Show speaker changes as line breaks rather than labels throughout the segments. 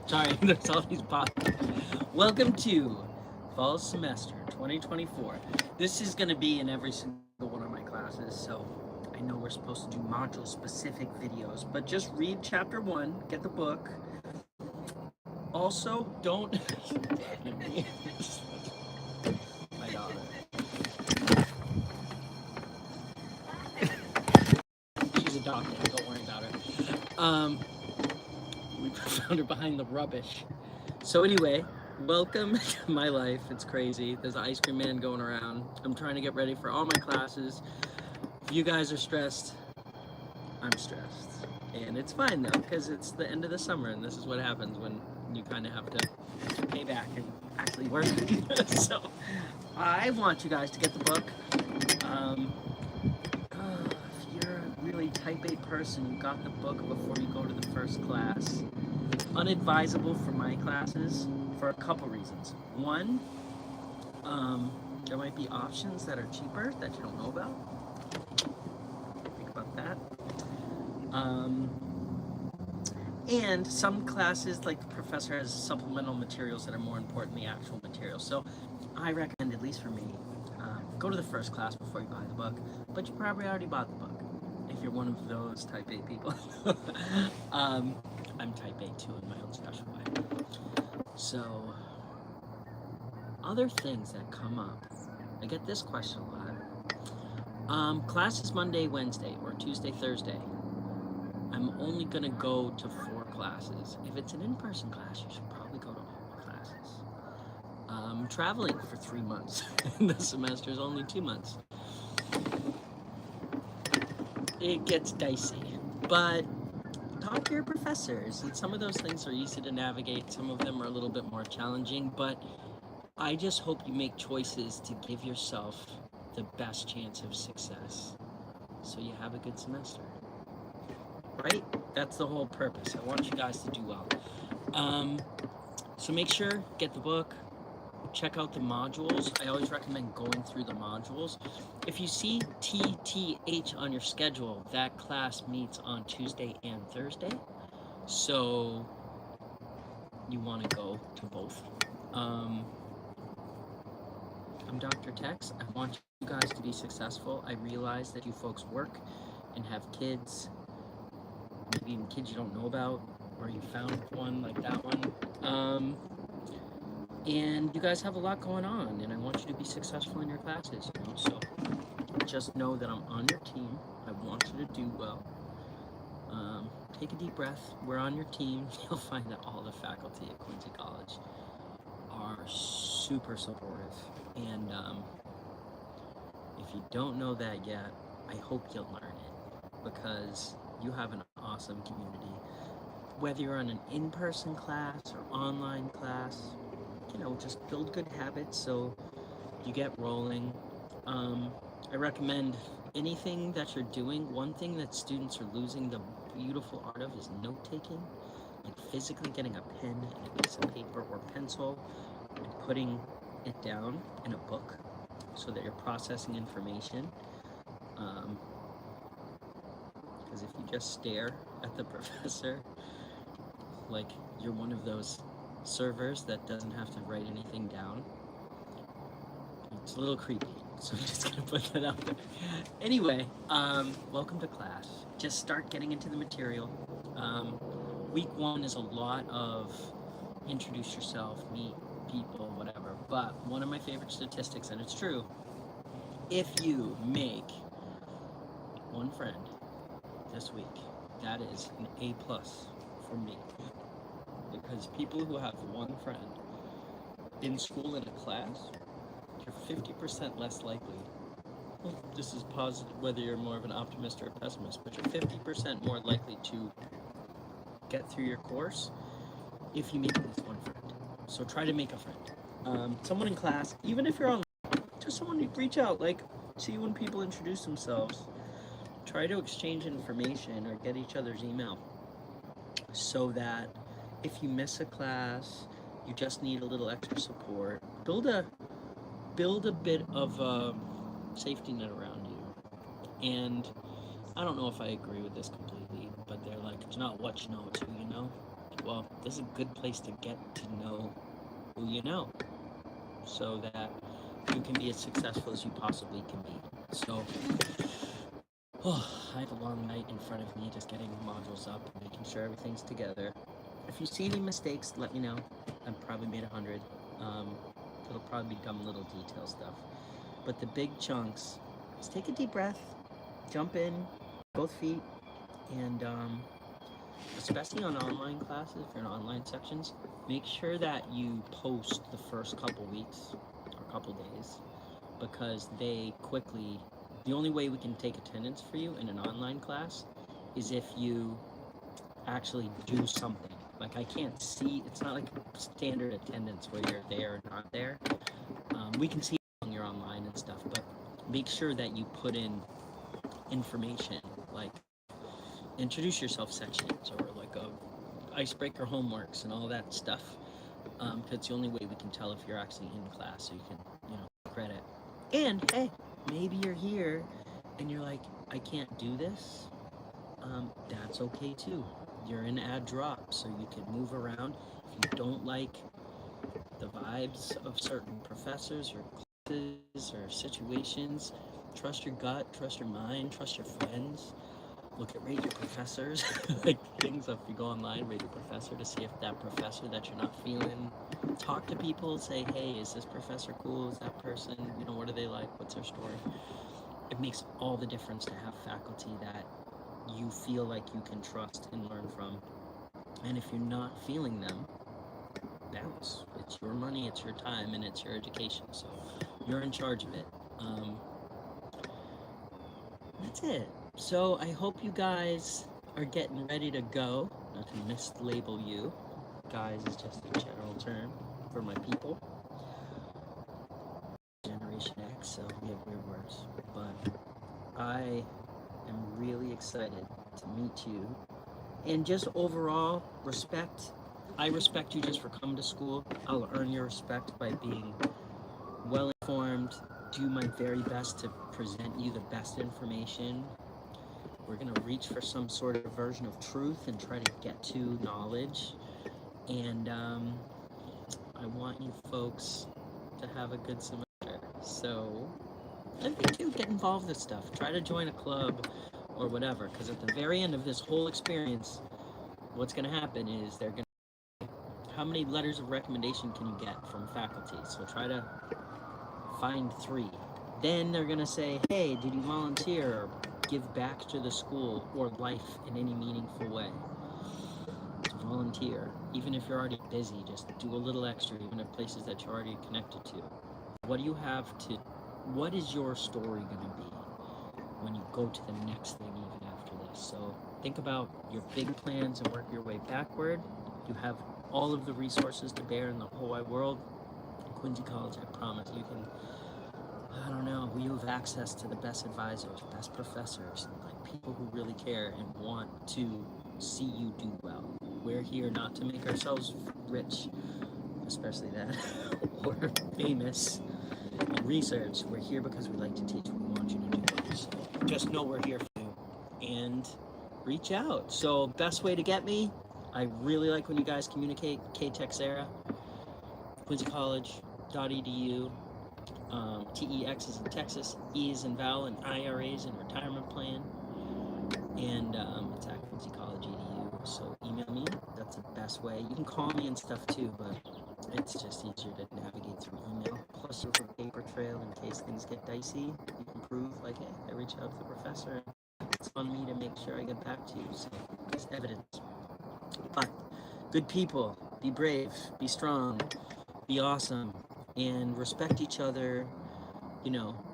Sorry, there's all these pops. Welcome to fall semester 2024. This is going to be in every single one of my classes, so I know we're supposed to do module specific videos, but just read chapter 1, get the book. Also, don't. My daughter. She's adopted, don't worry about her. We found her behind the rubbish. So anyway, welcome to my life. It's crazy. There's an ice cream man going around. I'm trying to get ready for all my classes. If you guys are stressed, I'm stressed. And it's fine though, because it's the end of the summer and this is what happens when you kind of have to pay back and actually work. So I want you guys to get the book. If you're a really type A person, you got the book before you go to the first class. Unadvisable for my classes for a couple reasons. One, there might be options that are cheaper that you don't know about. Think about that. And some classes, like the professor has supplemental materials that are more important than the actual material. So I recommend, at least for me, go to the first class before you buy the book, but you probably already bought the book if you're one of those type A people. I'm type A too in my own special way. So, other things that come up. I get this question a lot. Class is Monday, Wednesday, or Tuesday, Thursday. I'm only going to go to 4 classes. If it's an in-person class, you should probably go to all the classes. I'm traveling for 3 months. The semester is only 2 months. It gets dicey. But talk to your professors, and some of those things are easy to navigate. Some of them are a little bit more challenging, but I just hope you make choices to give yourself the best chance of success so you have a good semester. Right? That's the whole purpose. I want you guys to do well. So make sure, get the book, check out the modules. I always recommend going through the modules. If you see TTH on your schedule, that class meets on Tuesday and Thursday. So you want to go to both. I'm Dr. Tex. I want you guys to be successful. I realize that you folks work and have kids, maybe even kids you don't know about, or you found one like that one. And you guys have a lot going on, and I want you to be successful in your classes, you know? So just know that I'm on your team. I want you to do well. Take a deep breath. We're on your team. You'll find that all the faculty at Quincy College are super supportive. And if you don't know that yet, I hope you'll learn it, because you have an awesome community. Whether you're on an in-person class or online class, you know, just build good habits so you get rolling. I recommend anything that you're doing. One thing that students are losing the beautiful art of is note-taking, like physically getting a pen and a piece of paper or pencil and putting it down in a book so that you're processing information. Because if you just stare at the professor like you're one of those servers that doesn't have to write anything down, it's a little creepy, so I'm just gonna put that out there. Anyway, welcome to class. Just start getting into the material. Week 1 is a lot of introduce yourself, meet people, whatever. But one of my favorite statistics, and it's true, if you make one friend this week, that is an A+ for me. Because people who have one friend in school in a class, you're 50% less likely. Well, this is positive, whether you're more of an optimist or a pessimist, but you're 50% more likely to get through your course if you make at least one friend. So try to make a friend. Someone in class, even if you're online, just someone to reach out, like see when people introduce themselves. Try to exchange information or get each other's email so that if you miss a class, you just need a little extra support. Build a bit of a safety net around you. And I don't know if I agree with this completely, but they're like, it's not what you know, it's who you know. Well, this is a good place to get to know who you know, so that you can be as successful as you possibly can be. So, I have a long night in front of me, just getting modules up and making sure everything's together. If you see any mistakes, let me know. I've probably made 100. It'll probably be dumb little detail stuff. But the big chunks, just take a deep breath, jump in, both feet, and especially on online classes, if you're in online sections, make sure that you post the first couple weeks or couple days, because the only way we can take attendance for you in an online class is if you actually do something. Like, I can't see, it's not like standard attendance where you're there or not there. We can see when you're online and stuff, but make sure that you put in information, like introduce yourself sections, or like icebreaker homeworks and all that stuff, because it's the only way we can tell if you're actually in class, so you can, credit. And hey, maybe you're here and you're like, I can't do this. That's okay too. You're in ad drop, so you can move around. If you don't like the vibes of certain professors or classes or situations, trust your gut, trust your mind, trust your friends. Look at rate your professors, like things. If you go online, rate your professor to see if that professor that you're not feeling. Talk to people, say, hey, is this professor cool? Is that person, what are they like? What's their story? It makes all the difference to have faculty that you feel like you can trust and learn from. And if you're not feeling them, bounce. It's your money, it's your time, and it's your education, so you're in charge of it. That's it. So I hope you guys are getting ready to go. Not to mislabel you. Guys is just a general term for my people. Generation X, so we have weird words. But I am really excited to meet you. And just overall, respect. I respect you just for coming to school. I'll earn your respect by being well informed, do my very best to present you the best information. We're going to reach for some sort of version of truth and try to get to knowledge. And I want you folks to have a good semester. So, I think too, get involved with stuff. Try to join a club or whatever, because at the very end of this whole experience, what's going to happen is they're going to, how many letters of recommendation can you get from faculty? So try to find 3. Then they're going to say, hey, did you volunteer or give back to the school or life in any meaningful way? Volunteer. Even if you're already busy, just do a little extra, even at places that you're already connected to. What is your story going to be when you go to the next thing even after this? So think about your big plans and work your way backward. You have all of the resources to bear in the whole wide world. Quincy College, I promise you can, you have access to the best advisors, best professors, and like people who really care and want to see you do well. We're here not to make ourselves rich, especially that, or famous in research. We're here because we like to teach. We want you to do well. So just know we're here for you, and reach out. So best way to get me, I really like when you guys communicate. Texeira, Quincy College.edu. TEX is in Texas, E is in Val, and IRA is in retirement plan. And it's at Quincy College.edu. So email me. That's the best way. You can call me and stuff too, but it's just easier to navigate through email. Plus, you have a paper trail in case things get dicey. You can prove, like, hey, I reached out to the professor. It's on me to make sure I get back to you. So it's evidence. But good people, be brave, be strong, be awesome, and respect each other.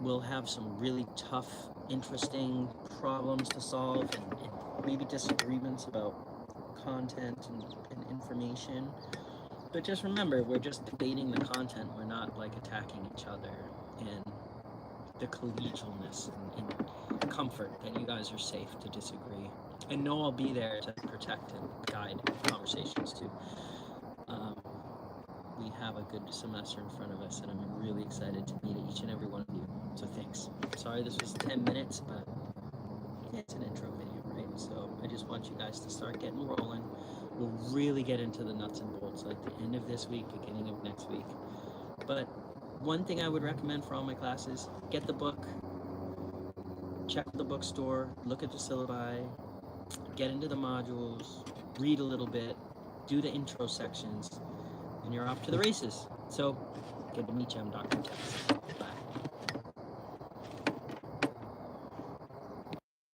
We'll have some really tough, interesting problems to solve, and maybe disagreements about content and information. But just remember, we're just debating the content. We're not like attacking each other, and the collegialness and comfort that you guys are safe to disagree. And know I'll be there to protect and guide conversations too. We have a good semester in front of us, and I'm really excited to meet each and every one of you. So thanks. Sorry this was 10 minutes, but it's an intro video, right? So I just want you guys to start getting rolling. We'll really get into the nuts and bolts at the end of this week, beginning of next week. But one thing I would recommend for all my classes, get the book, check the bookstore, look at the syllabi, get into the modules, read a little bit, do the intro sections, and you're off to the races. So, good to meet you. I'm Dr. Tex.